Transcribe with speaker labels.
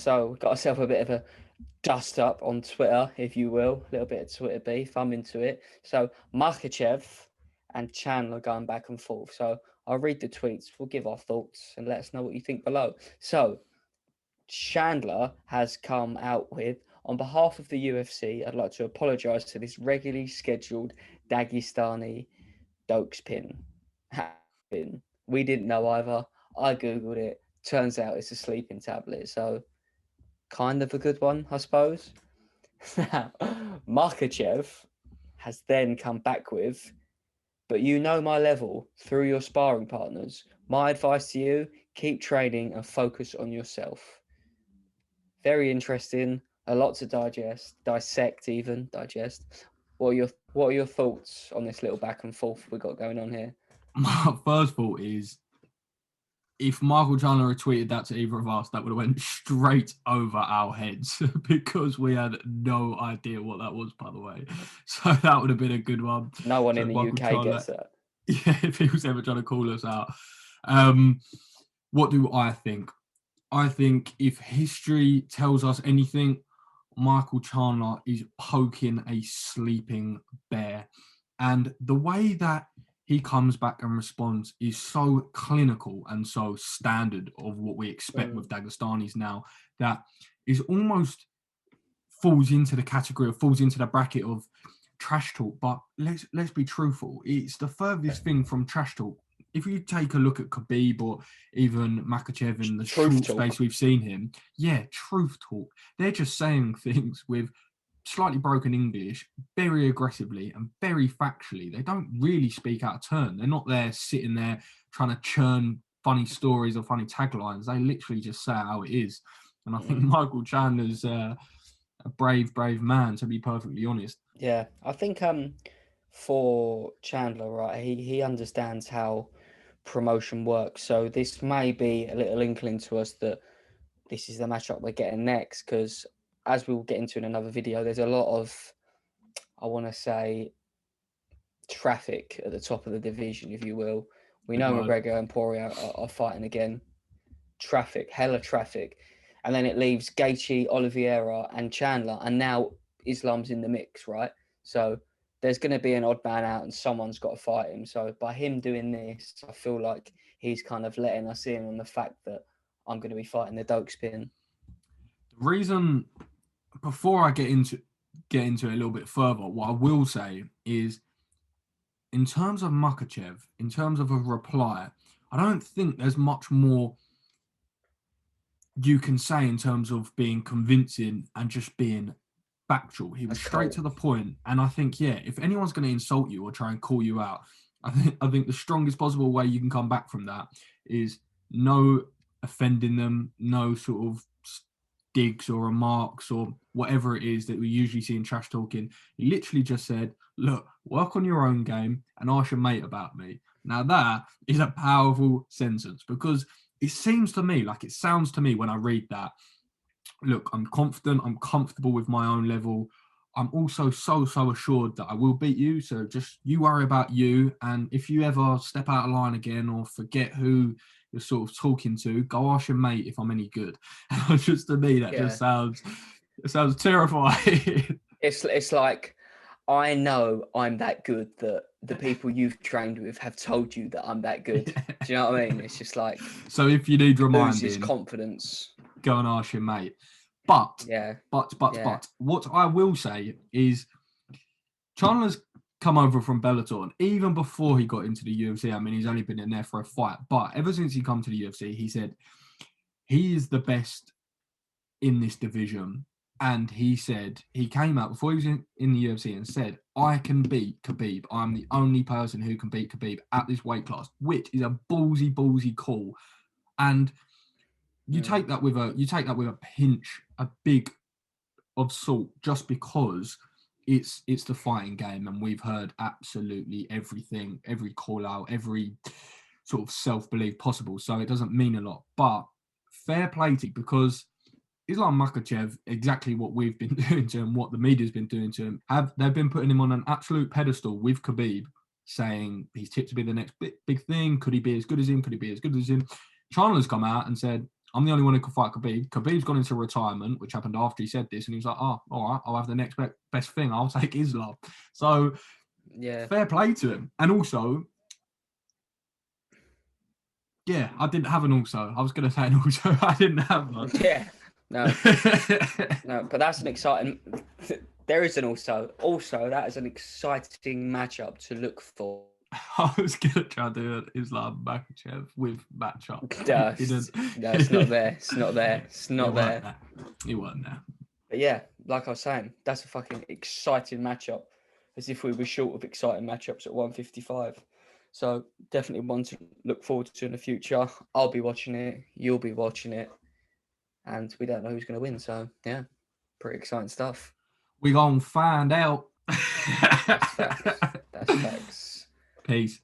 Speaker 1: So we got ourselves a bit of a dust up on Twitter, if you will, a little bit of Twitter beef. I'm into it. So Makhachev and Chandler going back and forth. So I'll read the tweets. We'll give our thoughts and let us know what you think below. So Chandler has come out with, on behalf of the UFC, I'd like to apologise to this regularly scheduled Dagestani Dokes pin. We didn't know either. I googled it. Turns out it's a sleeping tablet. So kind of a good one, I suppose. Now, Makhachev has then come back with, but you know my level through your sparring partners. My advice to you, keep training and focus on yourself. Very interesting. A lot to digest. What are your thoughts on this little back and forth we got going on here?
Speaker 2: My first thought is, if Michael Chandler had tweeted that to either of us, that would have went straight over our heads because we had no idea what that was, by the way. So that would have been a good one.
Speaker 1: No one
Speaker 2: So
Speaker 1: in the
Speaker 2: Michael
Speaker 1: UK
Speaker 2: Chandler,
Speaker 1: gets that.
Speaker 2: yeah, if he was ever trying to call us out. What do I think? I think if history tells us anything, Michael Chandler is poking a sleeping bear. And the way that he comes back and responds is so clinical and so standard of what we expect with Dagestanis now, that is almost falls into the category of, falls into the bracket of trash talk. But let's be truthful, it's the furthest thing from trash talk. If you take a look at Khabib or even Makhachev in the
Speaker 1: Truth
Speaker 2: short
Speaker 1: talk.
Speaker 2: space we've seen him, yeah, truth talk. They're just saying things with slightly broken English, very aggressively and very factually. They don't really speak out of turn. They're not there sitting there trying to churn funny stories or funny taglines. They literally just say how it is. And I think Michael Chandler's a brave man, to be perfectly honest.
Speaker 1: Yeah, I think for Chandler, right, he understands how promotion works. So this may be a little inkling to us that this is the matchup we're getting next, because as we'll get into in another video, there's a lot of, I want to say, traffic at the top of the division, if you will. We
Speaker 2: Big
Speaker 1: know
Speaker 2: word.
Speaker 1: McGregor and Poirier are fighting again. Traffic, hella traffic. And then it leaves Gaethje, Oliveira and Chandler, and now Islam's in the mix, right? So there's going to be an odd man out and someone's got to fight him. So by him doing this, I feel like he's kind of letting us in on the fact that I'm going to be fighting the Doke spin.
Speaker 2: The reason, before I get into it a little bit further, what I will say is, in terms of Makhachev, in terms of a reply, I don't think there's much more you can say in terms of being convincing and just being factual. He was straight to the point, and I think, yeah, if anyone's going to insult you or try and call you out, I think the strongest possible way you can come back from that is no offending them, no sort of digs or remarks or whatever it is that we usually see in trash talking. He literally just said, look, work on your own game and ask your mate about me. Now that is a powerful sentence, because it seems to me, like, it sounds to me when I read that, look, I'm confident, I'm comfortable with my own level. I'm also so assured that I will beat you. So just you worry about you. And if you ever step out of line again or forget who you're sort of talking to, go ask your mate if I'm any good. And just to me, that just sounds terrifying.
Speaker 1: It's like, I know I'm that good that the people you've trained with have told you that I'm that good.
Speaker 2: Yeah.
Speaker 1: Do you know what I mean? It's just like,
Speaker 2: So if you need
Speaker 1: loses
Speaker 2: reminding,
Speaker 1: confidence.
Speaker 2: go and ask your mate. But
Speaker 1: Yeah.
Speaker 2: what I will say is, Chandler's come over from Bellator, and even before he got into the UFC, I mean, he's only been in there for a fight, but ever since he come to the UFC, he said he is the best in this division. And he said, he came out before he was in the UFC and said, I can beat Khabib. I'm the only person who can beat Khabib at this weight class, which is a ballsy call. And you take that with a pinch, a big of salt, just because it's the fighting game, and we've heard absolutely everything, every call out, every sort of self-belief possible. So it doesn't mean a lot. But fair play to, because Islam Makhachev, exactly what we've been doing to him, what the media's been doing to him, they've been putting him on an absolute pedestal with Khabib, saying he's tipped to be the next big thing. Could he be as good as him? Could he be as good as him? Chandler's come out and said, I'm the only one who can fight Khabib. Khabib's gone into retirement, which happened after he said this, and he was like, oh, all right, I'll have the next best thing. I'll take Islam. So,
Speaker 1: Yeah.
Speaker 2: fair play to him. And also, yeah, I didn't have an also. I was going to say an also. I didn't have one.
Speaker 1: Yeah. No. No, but that's an exciting... There is an also. Also, that is an exciting matchup to look for.
Speaker 2: I was going to try to do an Islam Makhachev with matchup.
Speaker 1: No, it's not there. It's not there. It's not there.
Speaker 2: It wasn't there.
Speaker 1: But yeah, like I was saying, that's a fucking exciting matchup. As if we were short of exciting matchups at 155. So definitely one to look forward to in the future. I'll be watching it. You'll be watching it. And we don't know who's going to win. So yeah, pretty exciting stuff.
Speaker 2: We're going to find out.
Speaker 1: That's facts. That's facts.
Speaker 2: Peace.